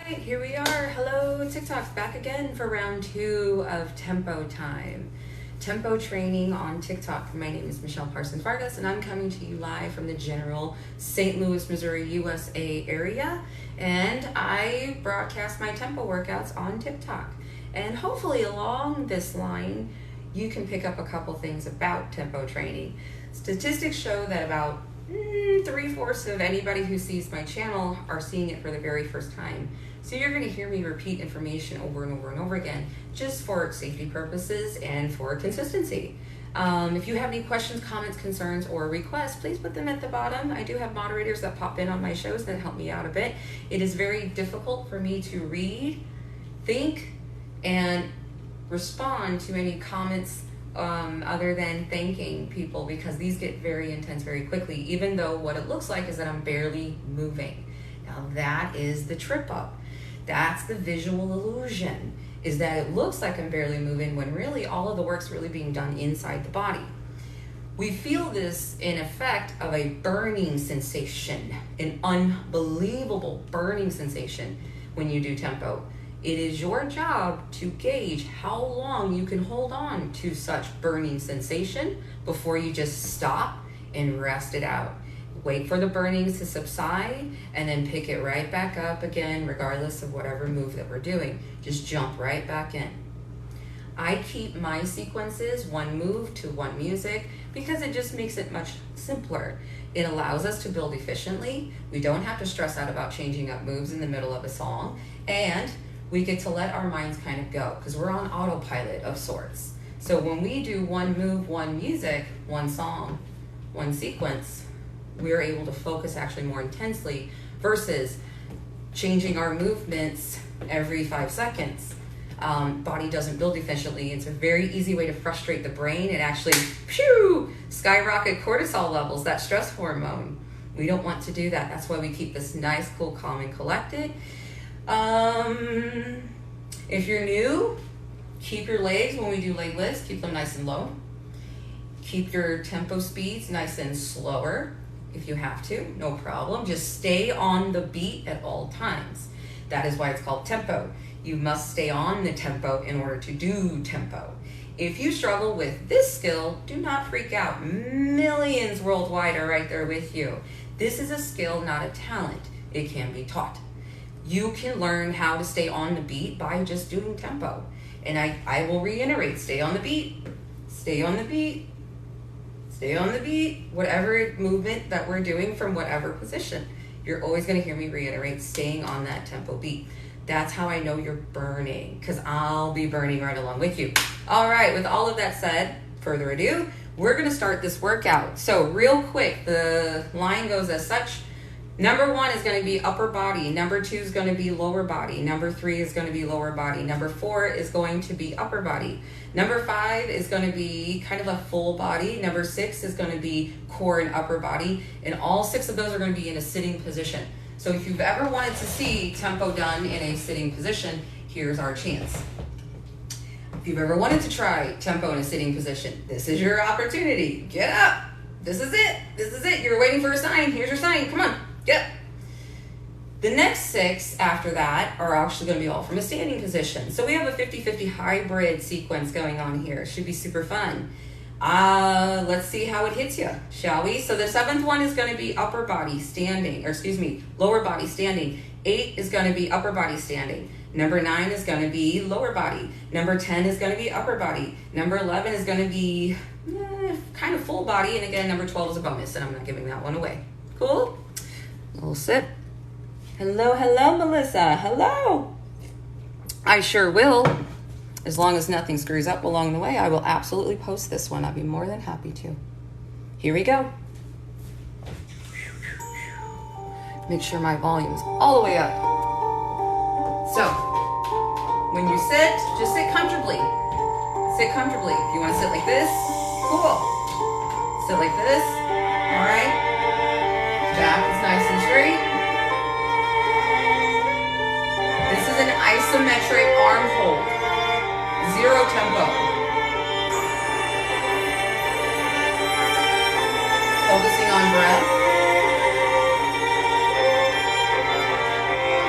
Right, here we are. Hello, TikTok's back again for round 2 of tempo time. Tempo training on TikTok. My name is Michelle Parsons Vargas, and I'm coming to you live from the general St. Louis, Missouri, USA area. And I broadcast my tempo workouts on TikTok. And hopefully along this line, you can pick up a couple things about tempo training. Statistics show that about 3/4 of anybody who sees my channel are seeing it for the very first time. So you're going to hear me repeat information over and over and over again, just for safety purposes and for consistency. If you have any questions, comments, concerns, or requests, please put them at the bottom. I do have moderators that pop in on my shows that help me out a bit. It is very difficult for me to read, think, and respond to any comments other than thanking people, because these get very intense very quickly, even though what it looks like is that I'm barely moving. Now that is the trip up. That's the visual illusion, is that it looks like I'm barely moving when really all of the work's really being done inside the body. We feel this in effect of a burning sensation, an unbelievable burning sensation when you do tempo. It is your job to gauge how long you can hold on to such burning sensation before you just stop and rest it out. Wait for the burnings to subside and then pick it right back up again, regardless of whatever move that we're doing. Just jump right back in. I keep my sequences one move to one music because it just makes it much simpler. It allows us to build efficiently. We don't have to stress out about changing up moves in the middle of a song, and we get to let our minds kind of go because we're on autopilot of sorts. So when we do one move, one music, one song, one sequence, we're able to focus actually more intensely versus changing our movements every 5 seconds. Body doesn't build efficiently. It's a very easy way to frustrate the brain and actually skyrocket cortisol levels, that stress hormone. We don't want to do that. That's why we keep this nice, cool, calm, and collected. If you're new, keep your legs, when we do leg lifts, keep them nice and low. Keep your tempo speeds nice and slower if you have to, no problem. Just stay on the beat at all times. That is why it's called tempo. You must stay on the tempo in order to do tempo. If you struggle with this skill, do not freak out. Millions worldwide are right there with you. This is a skill, not a talent. It can be taught. You can learn how to stay on the beat by just doing tempo. And I will reiterate, stay on the beat, stay on the beat, stay on the beat, whatever movement that we're doing from whatever position. You're always going to hear me reiterate staying on that tempo beat. That's how I know you're burning, because I'll be burning right along with you. All right, with all of that said, further ado, we're going to start this workout. So real quick, the line goes as such. Number 1 is going to be upper body. Number 2 is going to be lower body. Number 3 is going to be lower body. Number 4 is going to be upper body. Number 5 is going to be kind of a full body. Number 6 is going to be core and upper body. And all 6 of those are going to be in a sitting position. So if you've ever wanted to see tempo done in a sitting position, here's our chance. If you've ever wanted to try tempo in a sitting position, this is your opportunity. Get up. This is it. This is it. You're waiting for a sign. Here's your sign. Come on. Get up. The next 6 after that are actually going to be all from a standing position. So we have a 50-50 hybrid sequence going on here. It should be super fun. Let's see how it hits you, shall we? So the 7th one is going to be upper body standing, lower body standing. 8 is going to be upper body standing. Number 9 is going to be lower body. Number 10 is going to be upper body. Number 11 is going to be kind of full body. And again, number 12 is a bonus, and I'm not giving that one away. Cool? A little sip. Hello, Melissa. Hello. I sure will. As long as nothing screws up along the way, I will absolutely post this one. I'll be more than happy to. Here we go. Make sure my volume's all the way up. So, when you sit, just sit comfortably. Sit comfortably. If you want to sit like this, cool. Sit like this. All right. Back is nice and straight. This is an isometric arm hold. 0 tempo. Focusing on breath.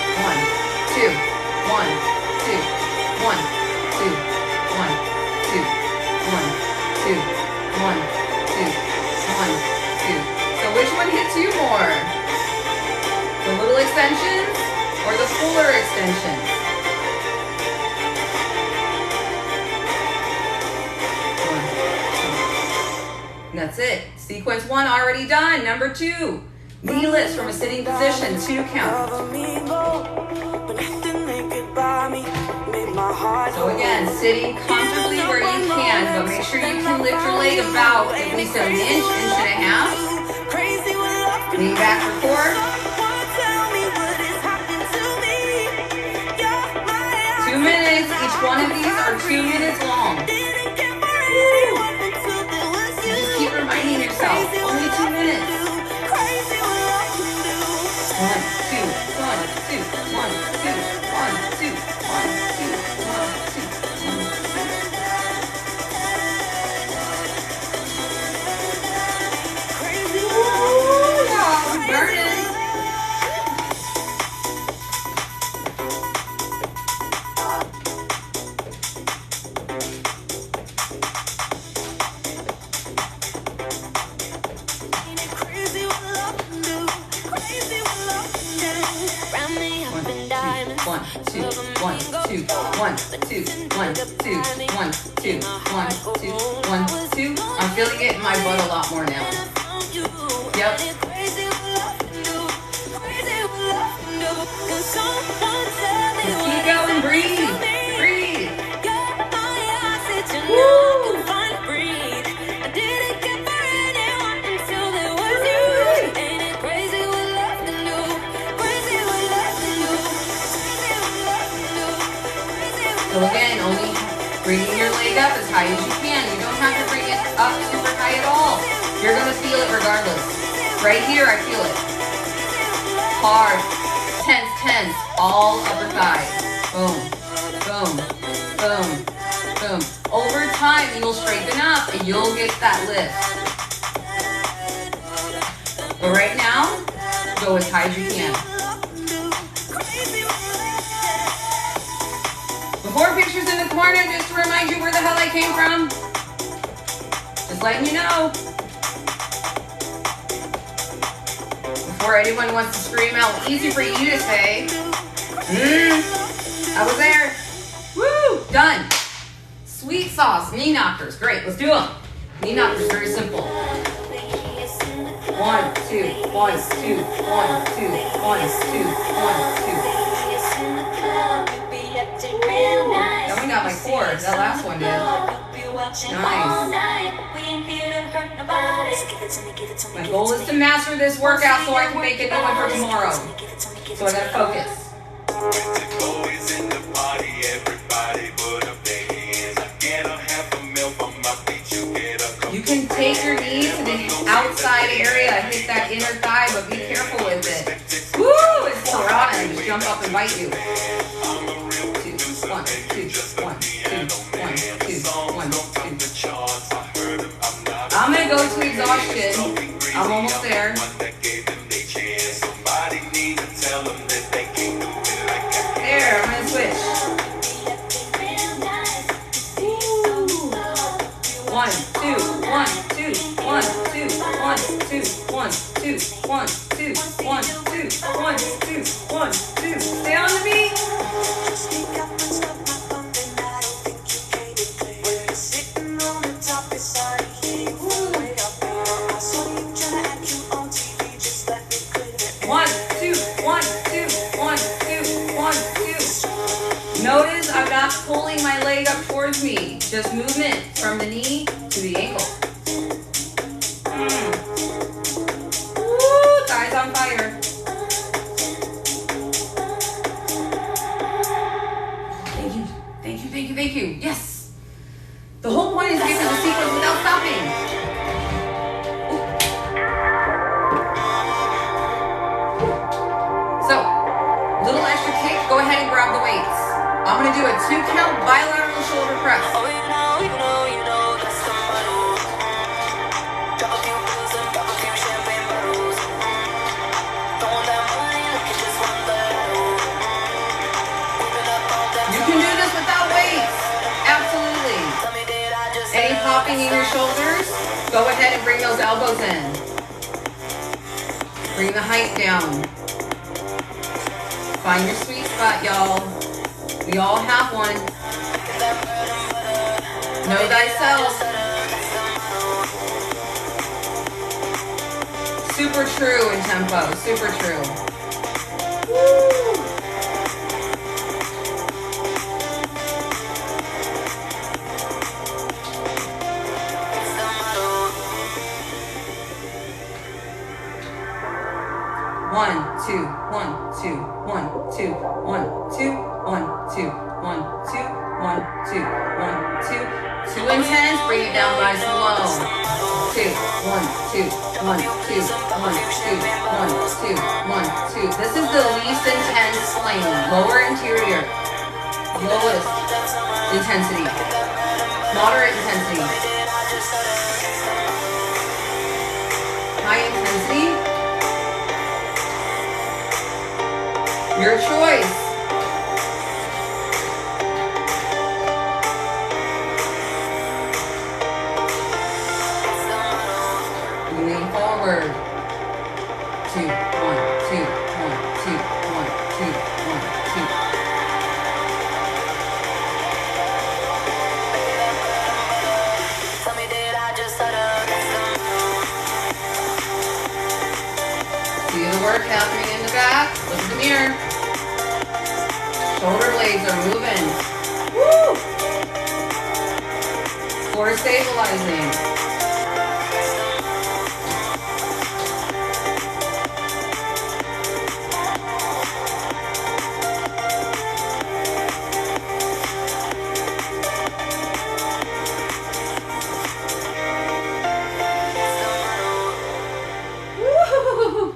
1, 2, 1, 2, 1, 2, 1, 2, 1, 2, 1, 2, 1, 2. So which one hits you more? The little extensions or the fuller extensions? And that's it. Sequence 1 already done. Number 2, knee lifts from a sitting position, 2 count. So again, sitting comfortably where you can, but make sure you can lift your leg about at least an inch, inch and a half. Lean back for 4. 2 minutes. Each one of these are 2 minutes long. Just keep reminding yourself, only 2 minutes. 1, 2, 1, 2, 1, 2, 1, 2, 1, 2, 1, 2, 1, 2. Ooh, yeah, I'm burning. One, two, 1, 2, 1, 2, 1, 2, 1, 2, 1, 2, 1, 2. I'm feeling it in my butt a lot more now. Yep. Just keep going, breathe, breathe. Woo. So again, only bringing your leg up as high as you can. You don't have to bring it up super high at all. You're going to feel it regardless. Right here, I feel it. Hard. Tense, tense. All upper thigh. Boom, boom, boom, boom. Over time, you will straighten up and you'll get that lift. But right now, go as high as you can. More pictures in the corner just to remind you where the hell I came from. Just letting you know. Before anyone wants to scream out, easy for you to say. I was there. Woo, done. Sweet sauce, knee knockers. Great, let's do them. Knee knockers, very simple. 1, 2, 1, 2, 1, 2, 1, 2, 1, 2. That one got like 4. That last one did. Nice. My goal is to master this workout so I can make a new one for tomorrow. So I gotta focus. You can take your knees to the outside area, hit that inner thigh, but be careful with it. Woo! It's piranha. Just jump up and bite you. 1, 2, 1, 2, 1, 2, 1, 2. I'm gonna go to exhaustion. I'm almost there. There, I'm gonna switch. Woo. 1, 2, 1, 2, 1, 2, 1, 2, 1, 2, 1, 2, 1, 2, 1, 2, 1, 2. Stay on the beat. Notice I'm not pulling my leg up towards me. Just movement from the knee to the ankle. Woo, thighs on fire. Thank you, thank you, thank you, thank you. Yes. The whole point is to get to the sequence without stopping. So, little extra kick, go ahead and grab the weights. I'm gonna do a 2-count bilateral shoulder press. You can do this without weights, absolutely. Any popping in your shoulders, go ahead and bring those elbows in. Bring the height down. Find your sweet spot, y'all. We all have one. Know thyself. Super true in tempo. Super true. Woo. One, two, one, two, one, two, one, two, one, two, one, two, one, two, one, two. Too intense, bring it down nice and low. 2, 1, 2, 1, 2, 1, 2, 1, 2, 1, 2. This is the least intense plane. Lower interior. Lowest intensity. Moderate intensity. High intensity. Your choice. Moving forward. 2, 1, 2, 1, 2, 1, 2, 1, 2. See the work happening in the back. Look at the mirror. Shoulder blades are moving. Woo! Core stabilizing. Woo!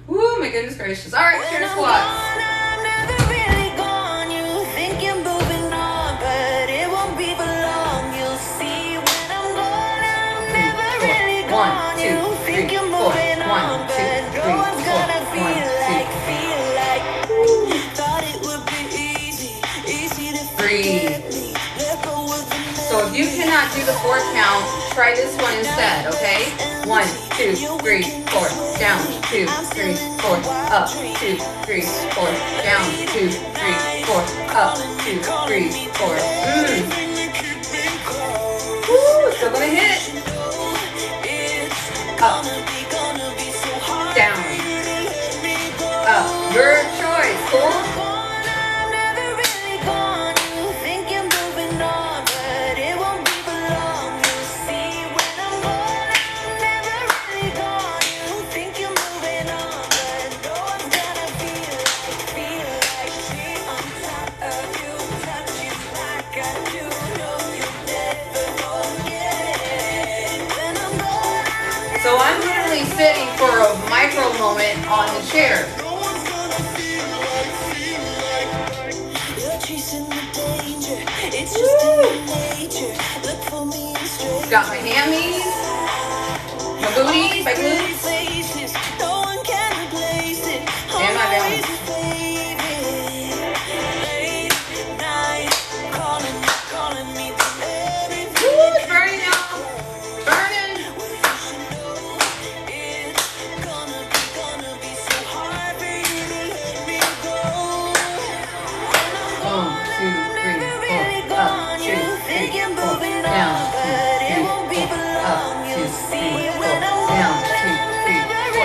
Woo, my goodness gracious. All right, chair squats. So if you cannot do the 4 count, try this one instead, okay? 1, 2, 3, 4, down, 2, 3, 4, up, 2, 3, 4, down, 2, 3, 4, up, 2, 3, 4. Woo, still gonna hit. Up, down, up. Your choice, cool? So I'm literally sitting for a micro moment on the chair. Got my hammies, my booties, my glutes, and my balance. Woo, it's burning now. Burning. Down, 2, 3, 4, up, 2, 3, 4, down, 2, 3, 4.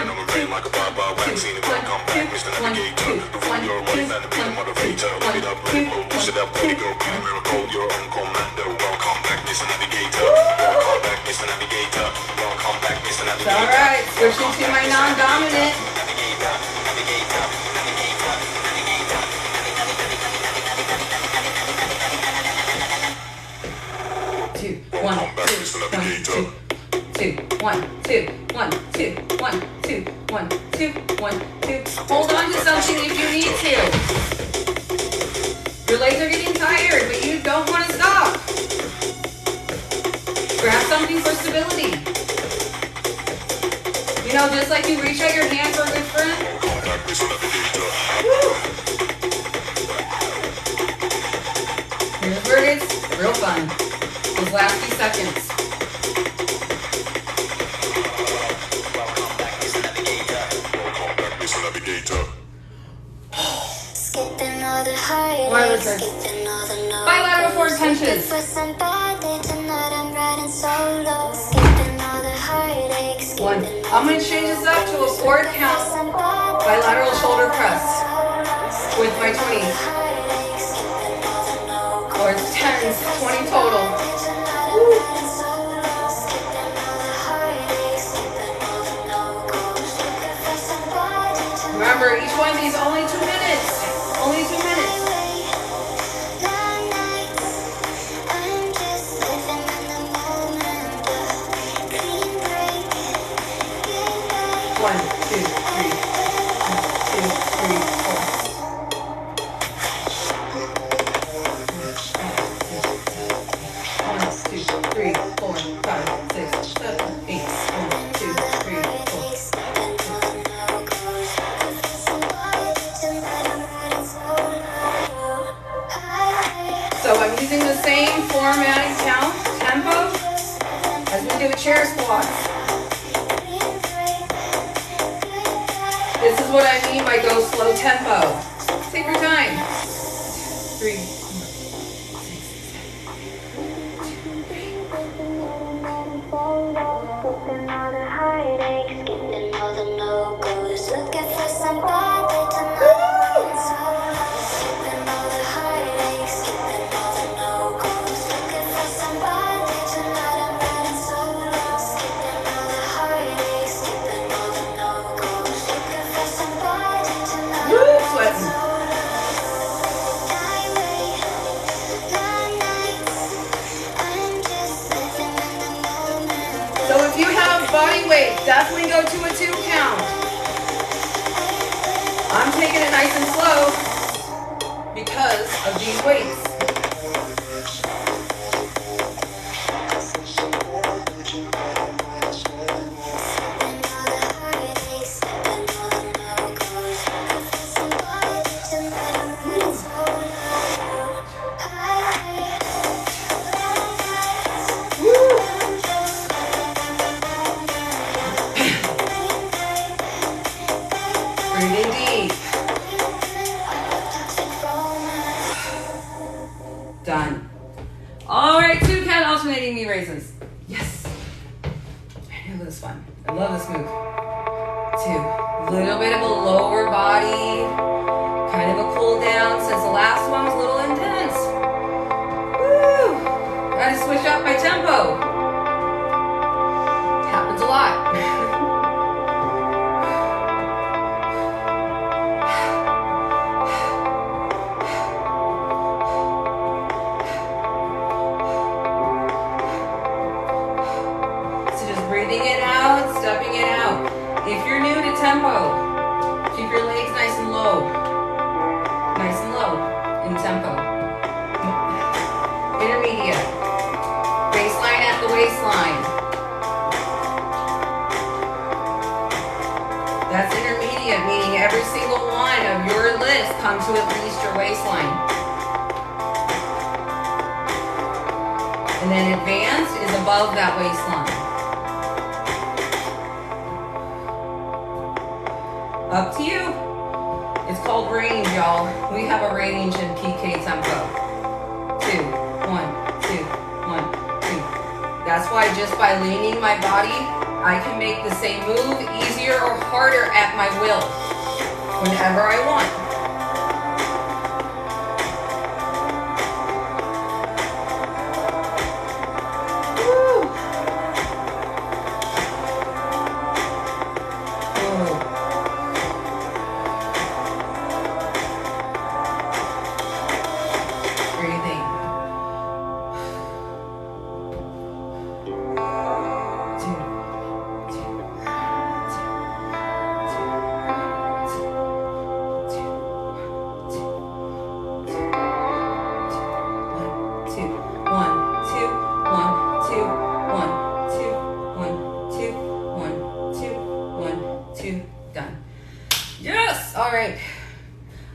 Working on my brain like a bar vaccine. Welcome back, Mr. Navigator. Rule your life and be the motivator. Live it up, let it blow, push it up, let it go. Be a miracle, you're on commando. Welcome back, Mr. Navigator. Welcome back, Mr. Navigator. Welcome back, Mr. Navigator. All right, switching to my non-dominant. Navigator, navigator, navigator, navigator. 2, 1, 2, 1, 2, 1, 2, 1, 2, 1, 2, 1, 2. Hold on to something if you need to. Your legs are getting tired, but you don't want to stop. Grab something for stability. You know, just like you reach out your hand for a good friend. Welcome back, Mr. Wireless grips. Bilateral forward punches. One. I'm going to change this up to a forward count. Bilateral shoulder press with my 20s. Or 10s, 20 total. Woo. Remember, each one of these only 2 minutes. Only 2 minutes. 1, 2, 3. 1, 2, 3, 4. 1, 2, 3, 4, 5, 6, 7, 8. 1, 2, 3, 4. So I'm using the same formatting count, tempo, as we do a chair squat. This is what I mean by go slow tempo. Take your time. 3, 4, body weight, definitely go to a 2 count. I'm taking it nice and slow because of these weights. Breathing deep. Done. All right, 2 count alternating knee raises. Yes. I know this one. I love this move. 2. Little bit of a lower body, kind of a cool down since the last one was a little intense. Woo! Gotta switch up my tempo. Happens a lot. Breathing it out, stepping it out. If you're new to tempo, keep your legs nice and low. Nice and low in tempo. Intermediate. Baseline at the waistline. That's intermediate, meaning every single one of your lifts come to at least your waistline. And then advanced is above that waistline. Up to you. It's called range, y'all. We have a range in PK tempo. 2, 1, 2, 1, 2. That's why just by leaning my body, I can make the same move easier or harder at my will, whenever I want.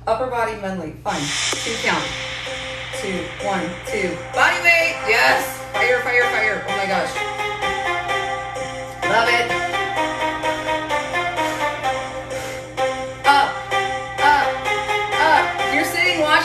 Upper body medley, fun. 2 count. 2, 1, 2. Body weight, yes. Fire, fire, fire. Oh my gosh. Love it. Up, up, up. If you're sitting watching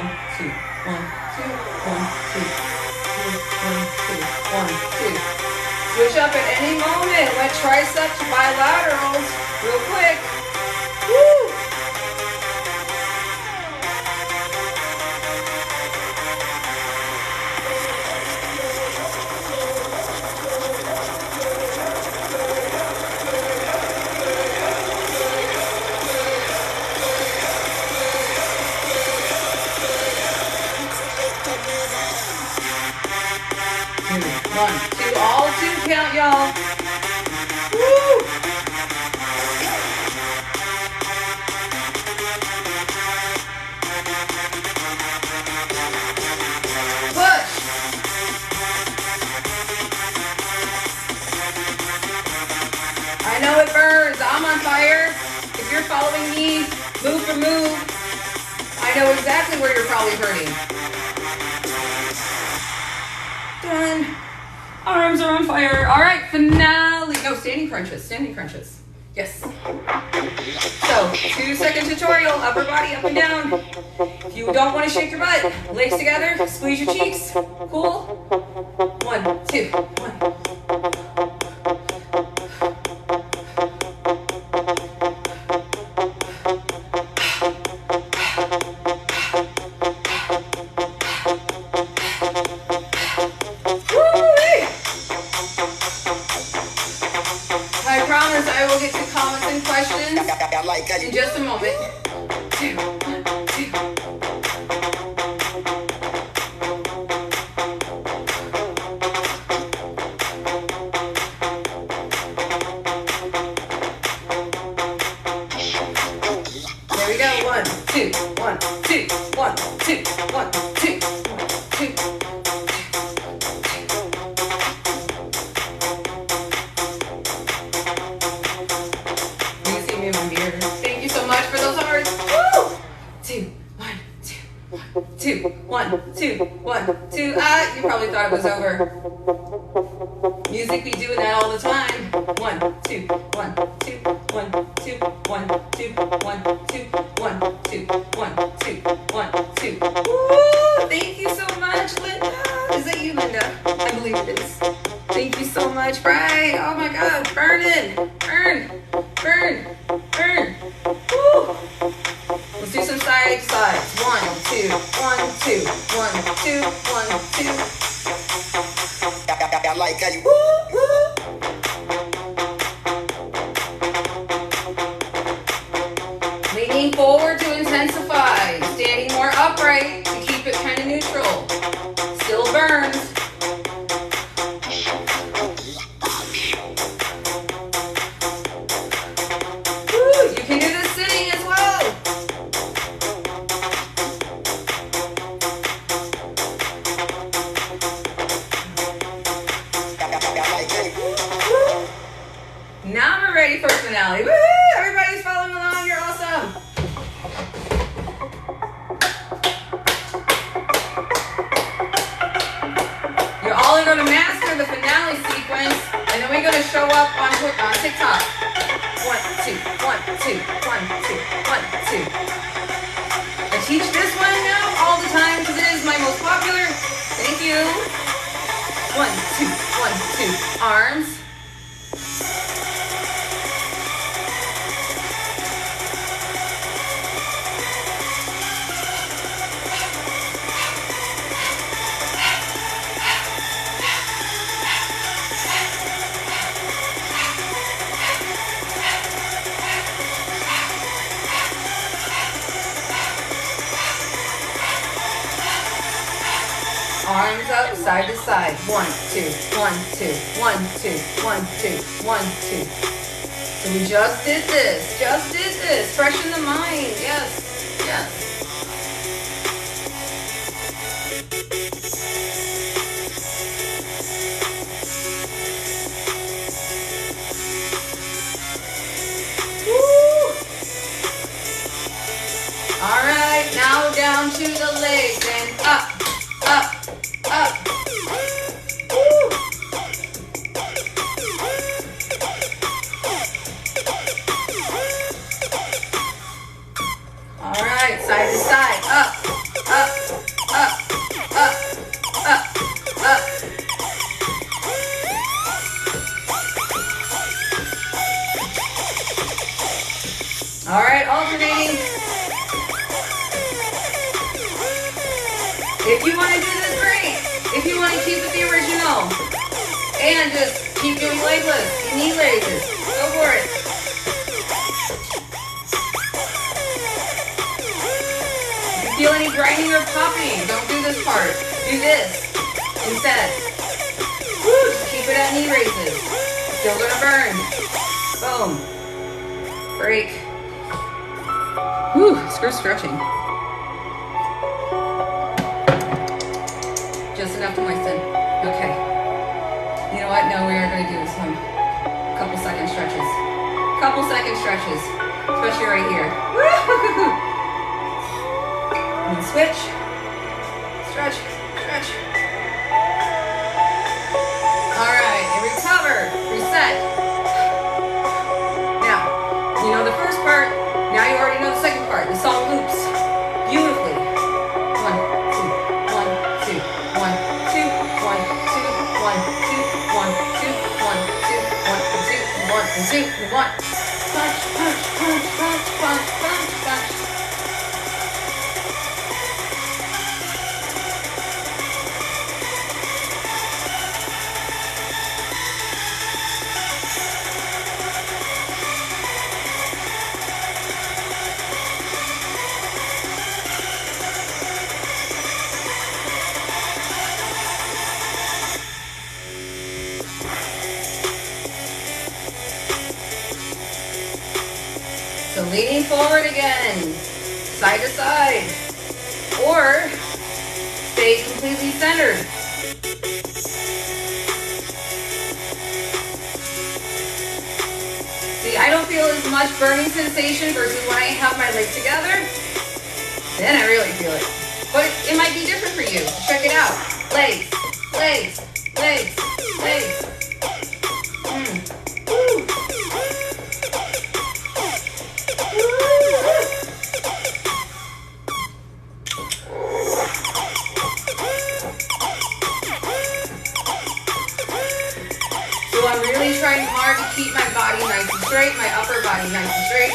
1, 2, 1, 2, 1, 2, 2, 1, 2, 1, 2. Switch up at any moment. Let triceps to bilaterals real quick. Woo! One, two, all two count, y'all. Woo! Push. I know it burns. I'm on fire. If you're following me, move for move, I know exactly where you're probably hurting. Done. Arms are on fire. All right, finale. No, standing crunches. Standing crunches. Yes. So, 2-second tutorial. Upper body up and down. If you don't want to shake your butt, legs together. Squeeze your cheeks. Cool. 1, 2, 1. In just a moment. 2, 1, 2. There we go. 1, 2, 1, 2, 1, 2, 1, 2, 1, 2. For those hearts. Woo! 2, 1, 2, 1, 2, 1, 2. Ah, you probably thought it was over. Music be doing that all the time. 1, 2, 1, 2, 1, 2, 1, 2, 1, 2, 1, 2, 1, 2, 1, 2. Woo! Thank you so much, Linda. Is that you, Linda? I believe it is. Thank you so much, Brian. Oh my God, burning. Burn. Burn. Burn. Woo! Let's do some side to sides. 1, 2, 1, 2, 1, 2, 1, 2. I like how you woo, woo. Leaning forward to intensify. Standing more upright to keep it kind of neutral. Still burns. You can do this sitting as well. Now we're ready for finale. Woohoo! Everybody's following along. You're awesome. You're all going to master the finale sequence, and then we're going to show up on TikTok. 1, 2, 1, 2, 1, 2, 1, 2. I teach this one now all the time because it is my most popular. Thank you. arms. Arms up, side to side. 1, 2, 1, 2, 1, 2, 1, 2, 1, 2. So we just did this. Fresh in the mind. Yes, yes. Woo! All right, now down to the legs and up. Up. Woo. All right, side to side, up. All right, alternating. If you want to do this, great. If you want to keep it the original and just keep doing leg lifts, knee raises, go for it. If you feel any grinding or popping, don't do this part. Do this instead. Woo, just keep it at knee raises. Still gonna burn. Boom. Break. Woo, screw stretching. Just enough to moisten. Okay. You know what? No, we are going to do some couple second stretches. Especially right here. Woo! And then switch. Stretch. All right. And recover. Reset. Now, you know the first part. Now you already know the second part. The song loops beautifully. 1, 2, 1, 2. 1, 2, 1, 2, 1, 2, 1, 2, 1, 2, 1, 2, 1. Punch. So leaning forward again, side to side, or stay completely centered. See, I don't feel as much burning sensation versus when I have my legs together. Then I really feel it. But it might be different for you. Check it out. Legs. Woo. So I'm really trying hard to keep my body nice and straight, my upper body nice and straight.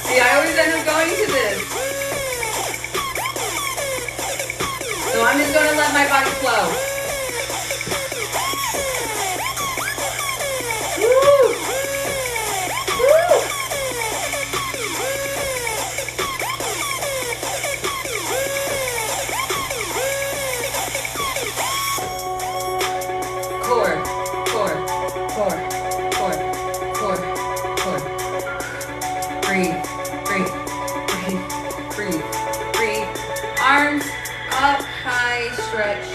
See, I always end up going to this. So I'm just going to let my body flow. Breathe. Arms up, high, stretch.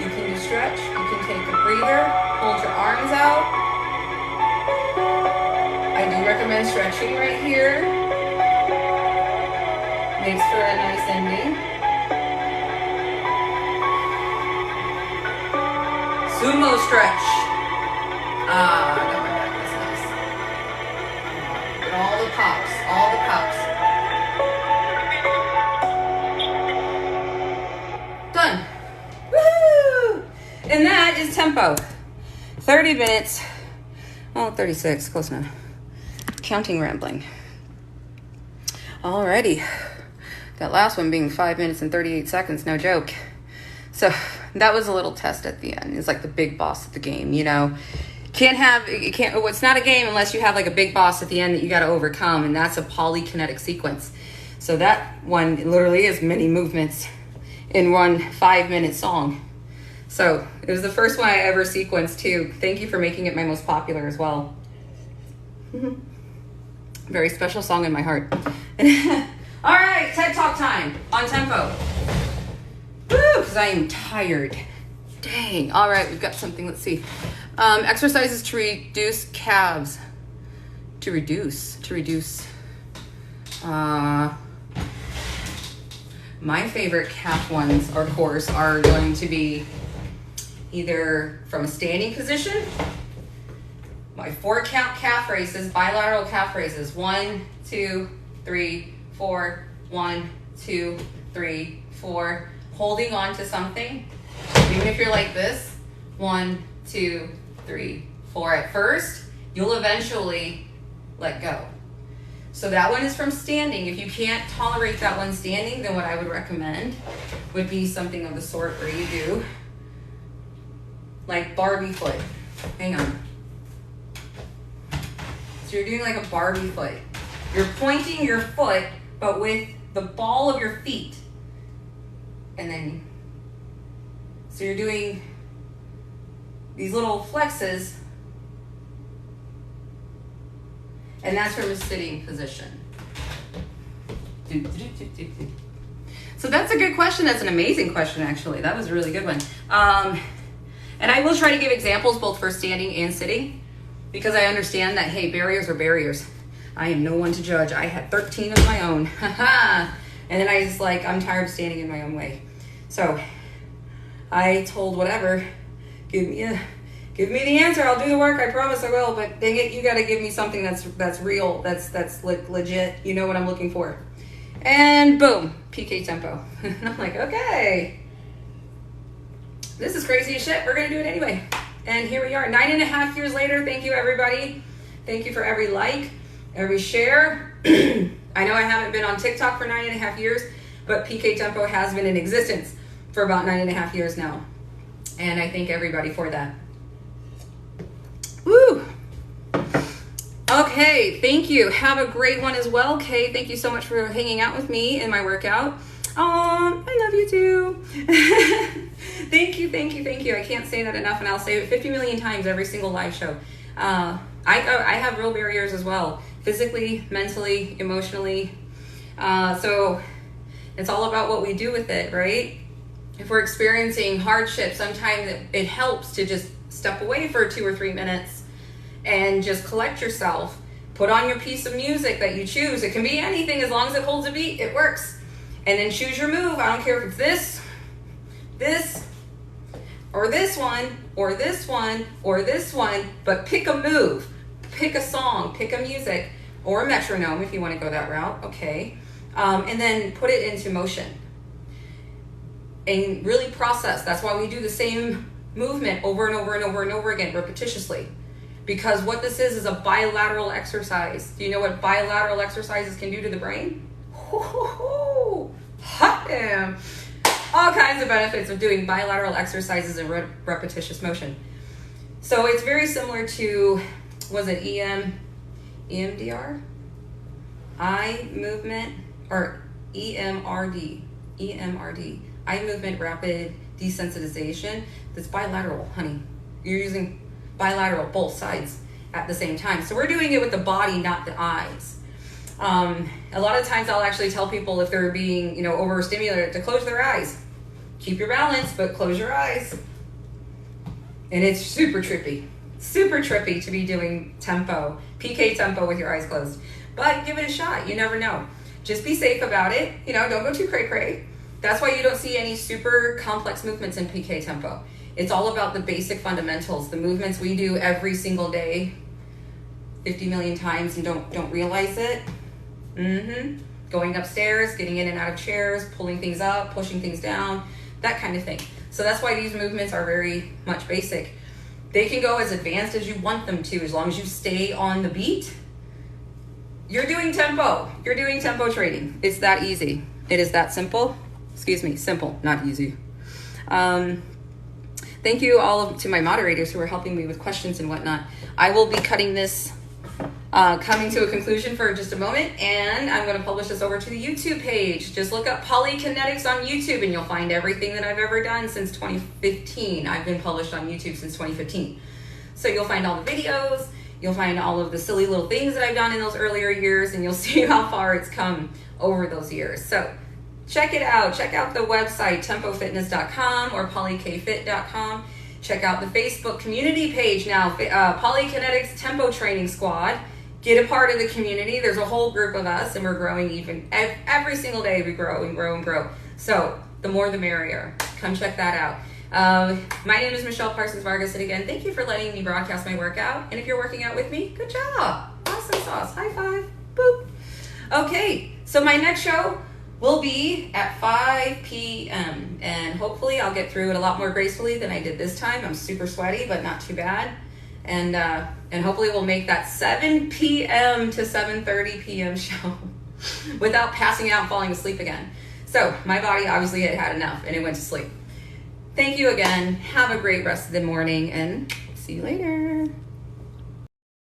You can do stretch. You can take a breather. Hold your arms out. I do recommend stretching right here. Makes for a nice ending. Sumo stretch. I got my back. That's nice. All the pops. tempo. 30 minutes. Oh, 36, close enough. Counting rambling. Alrighty. That last one being 5 minutes and 38 seconds, no joke. So that was a little test at the end. It's like the big boss of the game, you know. It's not a game unless you have like a big boss at the end that you got to overcome, and that's a polykinetic sequence. So that one literally is many movements in one 5-minute song. So it was the first one I ever sequenced too. Thank you for making it my most popular as well. Very special song in my heart. All right, TED Talk time on tempo. Woo, because I am tired. Dang. All right, we've got something. Let's see. Exercises to reduce calves. To reduce. My favorite calf ones, of course, are going to be either from a standing position. My 4-count calf raises, bilateral calf raises. 1, 2, 3, 4. 1, 2, 3, 4. Holding on to something. Even if you're like this. 1, 2, 3, 4. At first, you'll eventually let go. So that one is from standing. If you can't tolerate that one standing, then what I would recommend would be something of the sort where you do like Barbie foot. Hang on. So you're doing like a Barbie foot. You're pointing your foot, but with the ball of your feet. And then, so you're doing these little flexes, and that's from a sitting position. So that's a good question. That's an amazing question, actually. That was a really good one. And I will try to give examples both for standing and sitting, because I understand that, hey, barriers are barriers. I am no one to judge. I had 13 of my own. And then I was like, I'm tired of standing in my own way. So I told whatever, give me the answer. I'll do the work. I promise I will. But dang it, you got to give me something that's real, that's legit. You know what I'm looking for. And boom, PK tempo. And I'm like, okay, this is crazy as shit. We're gonna do it anyway. And here we are, 9.5 years later. Thank you, everybody. Thank you for every like, every share. I know I haven't been on TikTok for 9.5 years, but PK tempo has been in existence for about 9.5 years now. And I thank everybody for that. Woo! Okay, thank you. Have a great one as well, Kay. Thank you so much for hanging out with me in my workout. I love you too. Thank you. I can't say that enough, and I'll say it 50 million times every single live show. I have real barriers as well, physically, mentally, emotionally. So it's all about what we do with it, right? If we're experiencing hardship, sometimes it helps to just step away for 2 or 3 minutes and just collect yourself. Put on your piece of music that you choose. It can be anything as long as it holds a beat. It works. And then choose your move. I don't care if it's this, or this one, or this one, or this one, but pick a move. Pick a song, pick a music, or a metronome if you want to go that route, okay. And then put it into motion. And really process. That's why we do the same movement over and over and over and over again, repetitiously. Because what this is a bilateral exercise. Do you know what bilateral exercises can do to the brain? Hot damn. All kinds of benefits of doing bilateral exercises in repetitious motion. So it's very similar to, was it EMDR? Eye movement, or EMRD. Eye movement rapid desensitization. That's bilateral, honey. You're using bilateral, both sides at the same time. So we're doing it with the body, not the eyes. A lot of times I'll actually tell people if they're being, overstimulated, to close their eyes. Keep your balance, but close your eyes. And it's super trippy to be doing tempo, PK tempo with your eyes closed. But give it a shot. You never know. Just be safe about it. Don't go too cray-cray. That's why you don't see any super complex movements in PK tempo. It's all about the basic fundamentals, the movements we do every single day, 50 million times, and don't realize it. Going upstairs, getting in and out of chairs, pulling things up, pushing things down, that kind of thing. So that's why these movements are very much basic. They can go as advanced as you want them to, as long as you stay on the beat. You're doing tempo. You're doing tempo training. It's that easy. It is that simple. Excuse me, simple, not easy. Thank you all to my moderators who are helping me with questions and whatnot. I will be cutting this, coming to a conclusion for just a moment, and I'm going to publish this over to the YouTube page. Just look up Polykinetics on YouTube and you'll find everything that I've ever done since 2015. I've been published on YouTube since 2015. So you'll find all the videos, you'll find all of the silly little things that I've done in those earlier years, and you'll see how far it's come over those years. So check it out. Check out the website, tempofitness.com or polykfit.com. Check out the Facebook community page now, Polykinetics Tempo Training Squad. Get a part of the community. There's a whole group of us, and we're growing even every single day. We grow and grow and grow. So the more the merrier. Come check that out. My name is Michelle Parsons Vargas, and again, thank you for letting me broadcast my workout. And if you're working out with me, good job. Awesome sauce. High five. Boop. Okay, so my next show will be at 5 p.m. and hopefully I'll get through it a lot more gracefully than I did this time. I'm super sweaty, but not too bad. And hopefully we'll make that 7 p.m. to 7:30 p.m. show without passing out and falling asleep again. So my body obviously had enough and it went to sleep. Thank you again. Have a great rest of the morning and see you later.